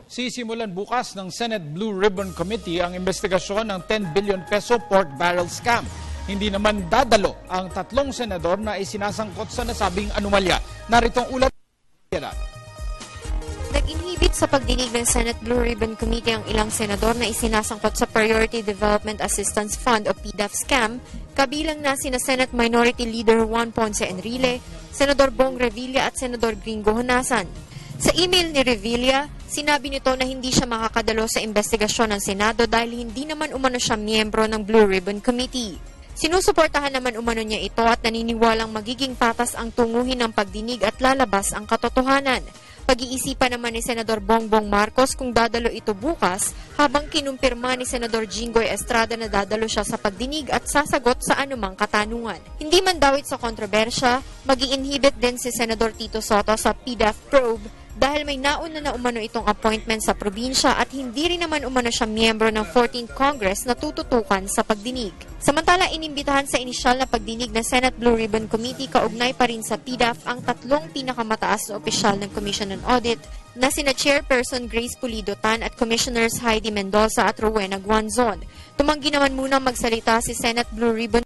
Sisimulan bukas ng Senate Blue Ribbon Committee ang investigasyon ng 10 billion peso pork barrel scam. Hindi naman dadalo ang 3 senador na isinasangkot sa nasabing anomalya. Narito ang ulat. Nag-inhibit sa pagdinig ng Senate Blue Ribbon Committee ang ilang senador na isinasangkot sa Priority Development Assistance Fund o PDAF scam, kabilang na sina Senate Minority Leader Juan Ponce Enrile, Senador Bong Revilla at Senador Gringo Honasan. Sa email ni Revilla, sinabi nito na hindi siya makakadalo sa investigasyon ng Senado dahil hindi naman umano siya miyembro ng Blue Ribbon Committee. Sinusuportahan naman umano niya ito at naniniwalang magiging patas ang tunguhin ng pagdinig at lalabas ang katotohanan. Pag-iisipan naman ni Senador Bongbong Marcos kung dadalo ito bukas, habang kinumpirma ni Senador Jinggoy Estrada na dadalo siya sa pagdinig at sasagot sa anumang katanungan. Hindi man dawit sa kontrobersya, mag-i-inhibit din si Senador Tito Sotto sa PDAF probe dahil may nauna na umano itong appointment sa probinsya at hindi rin naman umano siya miyembro ng 14th Congress na tututukan sa pagdinig. Samantala, inimbitahan sa inisyal na pagdinig ng Senate Blue Ribbon Committee kaugnay pa rin sa PDAF ang 3 pinakamataas na opisyal ng Commission on Audit na sina Chairperson Grace Pulido Tan at Commissioners Heidi Mendoza at Rowena Guanzon. Tumanggi naman muna magsalita si Senate Blue Ribbon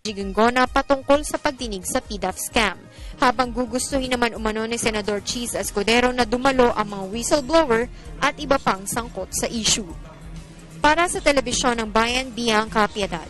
Gingona patungkol sa pagdinig sa PDAF scam. Habang gugustuhin naman umano ni Senador Cheese Escudero na dumalo ang mga whistleblower at iba pang sangkot sa issue. Para sa Telebisyon ng Bayan, Bianca Piedad.